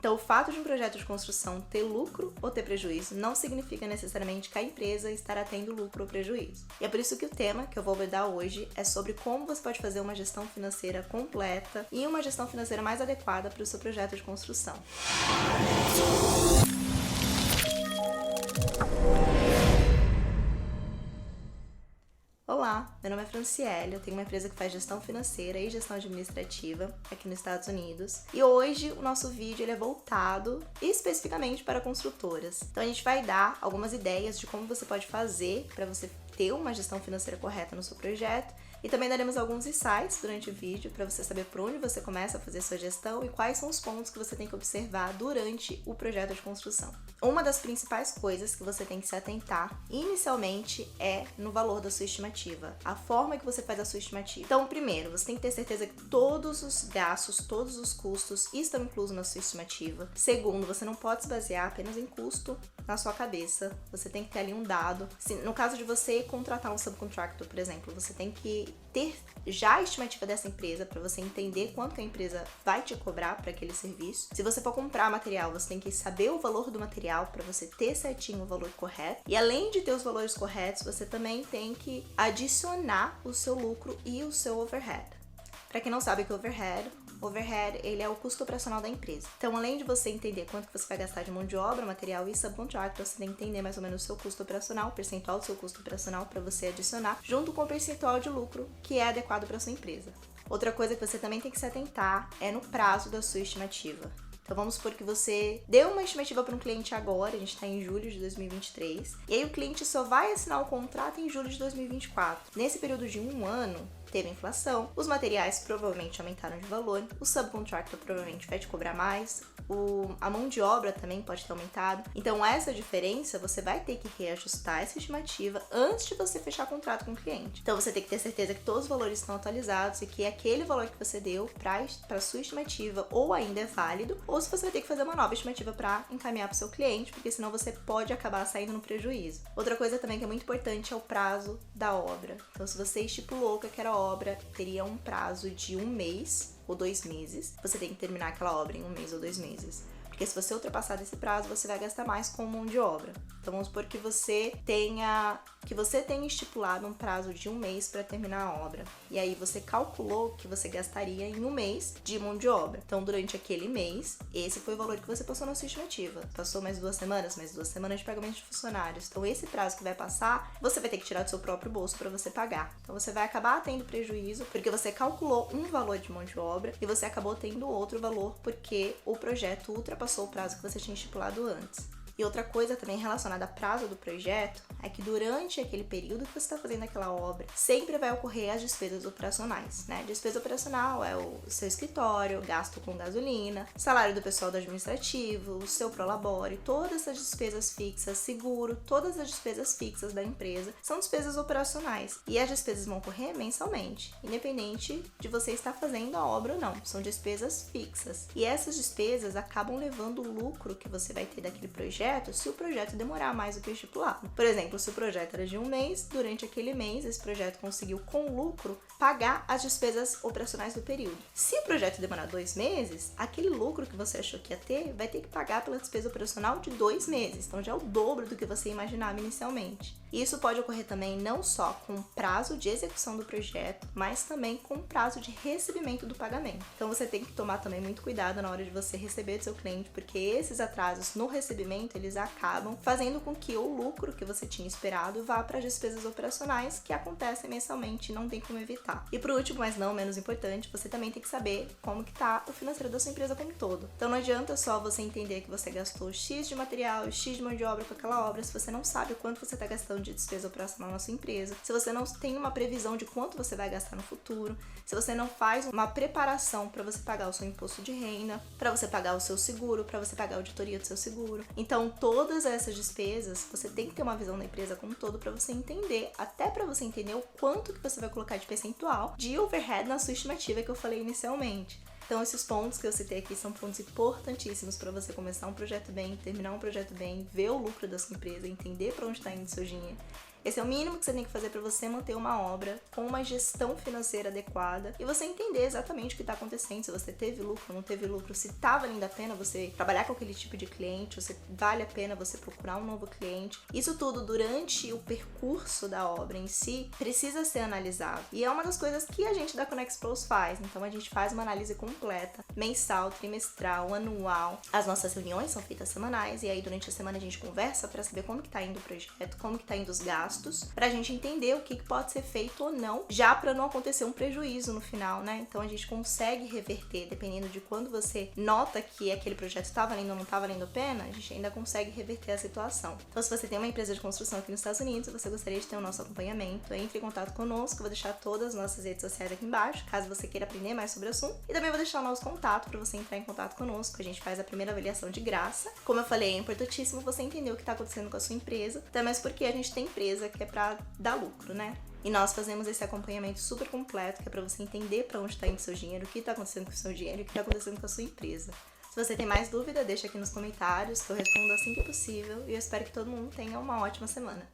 Então, o fato de um projeto de construção ter lucro ou ter prejuízo não significa necessariamente que a empresa estará tendo lucro ou prejuízo. E é por isso que o tema que eu vou abordar hoje é sobre como você pode fazer uma gestão financeira completa e uma gestão financeira mais adequada para o seu projeto de construção. Olá, meu nome é Franciele, eu tenho uma empresa que faz gestão financeira e gestão administrativa aqui nos Estados Unidos. E hoje o nosso vídeo ele é voltado especificamente para construtoras. Então a gente vai dar algumas ideias de como você pode fazer para você ter uma gestão financeira correta no seu projeto. E também daremos alguns insights durante o vídeo para você saber por onde você começa a fazer sua gestão e quais são os pontos que você tem que observar durante o projeto de construção. Uma das principais coisas que você tem que se atentar inicialmente é no valor da sua estimativa, a forma que você faz a sua estimativa. Então, primeiro, você tem que ter certeza que todos os gastos, todos os custos estão inclusos na sua estimativa. Segundo, você não pode se basear apenas em custo na sua cabeça, você tem que ter ali um dado. No caso de você contratar um subcontractor, por exemplo, você tem que ter já a estimativa dessa empresa para você entender quanto que a empresa vai te cobrar para aquele serviço. Se você for comprar material, você tem que saber o valor do material para você ter certinho o valor correto. E além de ter os valores corretos, você também tem que adicionar o seu lucro e o seu overhead. Para quem não sabe o que é overhead, ele é o custo operacional da empresa. Então, além de você entender quanto que você vai gastar de mão de obra, material e subcontractor, você tem que entender mais ou menos o seu custo operacional, o percentual do seu custo operacional para você adicionar, junto com o percentual de lucro que é adequado para sua empresa. Outra coisa que você também tem que se atentar é no prazo da sua estimativa. Então vamos supor que você deu uma estimativa para um cliente agora, a gente está em julho de 2023, e aí o cliente só vai assinar o contrato em julho de 2024. Nesse período de um ano, teve inflação, os materiais provavelmente aumentaram de valor, o subcontractor provavelmente vai te cobrar mais, a mão de obra também pode ter aumentado. Então essa diferença você vai ter que reajustar essa estimativa antes de você fechar contrato com o cliente. Então você tem que ter certeza que todos os valores estão atualizados e que aquele valor que você deu para sua estimativa ou ainda é válido, ou se você vai ter que fazer uma nova estimativa para encaminhar para o seu cliente, porque senão você pode acabar saindo no prejuízo. Outra coisa também que é muito importante é o prazo da obra. Então se você estipulou que aquela obra teria um prazo de 1 mês ou 2 meses, você tem que terminar aquela obra em 1 mês ou 2 meses. Porque se você ultrapassar desse prazo, você vai gastar mais com mão de obra. Então vamos supor que você tenha estipulado um prazo de 1 mês para terminar a obra. E aí você calculou que você gastaria em 1 mês de mão de obra. Então durante aquele mês, esse foi o valor que você passou na sua estimativa. Passou mais 2 semanas de pagamento de funcionários. Então esse prazo que vai passar, você vai ter que tirar do seu próprio bolso para você pagar. Então você vai acabar tendo prejuízo porque você calculou um valor de mão de obra e você acabou tendo outro valor porque o projeto ultrapassou o prazo que você tinha estipulado antes. E outra coisa também relacionada ao prazo do projeto é que durante aquele período que você está fazendo aquela obra, sempre vai ocorrer as despesas operacionais, né? Despesa operacional é o seu escritório, gasto com gasolina, salário do pessoal do administrativo, o seu prolabore, todas essas despesas fixas, seguro, todas as despesas fixas da empresa são despesas operacionais. E as despesas vão ocorrer mensalmente, independente de você estar fazendo a obra ou não. São despesas fixas. E essas despesas acabam levando o lucro que você vai ter daquele projeto se o projeto demorar mais do que o estipulado. Por exemplo, se o projeto era de 1 mês, durante aquele mês esse projeto conseguiu com lucro pagar as despesas operacionais do período. Se o projeto demorar 2 meses, aquele lucro que você achou que ia ter, vai ter que pagar pela despesa operacional de 2 meses, então já é o dobro do que você imaginava inicialmente. E isso pode ocorrer também não só com o prazo de execução do projeto, mas também com o prazo de recebimento do pagamento. Então você tem que tomar também muito cuidado na hora de você receber do seu cliente, porque esses atrasos no recebimento, eles acabam fazendo com que o lucro que você tinha esperado vá para as despesas operacionais que acontecem mensalmente e não tem como evitar. E por último, mas não menos importante, você também tem que saber como que tá o financeiro da sua empresa como um todo. Então não adianta só você entender que você gastou X de material, X de mão de obra com aquela obra, se você não sabe o quanto você está gastando de despesa operacional na sua empresa, se você não tem uma previsão de quanto você vai gastar no futuro, se você não faz uma preparação para você pagar o seu imposto de renda, para você pagar o seu seguro, para você pagar a auditoria do seu seguro. Então, todas essas despesas, você tem que ter uma visão da empresa como um todo para você entender, até para você entender o quanto que você vai colocar de percentual de overhead na sua estimativa que eu falei inicialmente. Então, esses pontos que eu citei aqui são pontos importantíssimos para você começar um projeto bem, terminar um projeto bem, ver o lucro da sua empresa, entender para onde está indo o seu dinheiro Esse é o mínimo que você tem que fazer para você manter uma obra com uma gestão financeira adequada e você entender exatamente o que está acontecendo, se você teve lucro, não teve lucro, se tá valendo a pena você trabalhar com aquele tipo de cliente, se vale a pena você procurar um novo cliente. Isso tudo durante o percurso da obra em si precisa ser analisado. E é uma das coisas que a gente da Conex Pros faz. Então a gente faz uma análise completa, mensal, trimestral, anual. As nossas reuniões são feitas semanais e aí durante a semana a gente conversa para saber como que tá indo o projeto, como que tá indo os gastos, pra gente entender o que pode ser feito ou não, já para não acontecer um prejuízo no final, né? Então a gente consegue reverter, dependendo de quando você nota que aquele projeto tá valendo ou não tá valendo a pena, a gente ainda consegue reverter a situação. Então se você tem uma empresa de construção aqui nos Estados Unidos e você gostaria de ter o nosso acompanhamento, entre em contato conosco, eu vou deixar todas as nossas redes sociais aqui embaixo, caso você queira aprender mais sobre o assunto. E também vou deixar o nosso contato para você entrar em contato conosco, a gente faz a primeira avaliação de graça. Como eu falei, é importantíssimo você entender o que tá acontecendo com a sua empresa, até mesmo porque a gente tem empresa que é para dar lucro, né? E nós fazemos esse acompanhamento super completo, que é para você entender para onde está indo seu dinheiro, o que está acontecendo com o seu dinheiro e o que está acontecendo com a sua empresa. Se você tem mais dúvida, deixa aqui nos comentários, que eu respondo assim que possível e eu espero que todo mundo tenha uma ótima semana.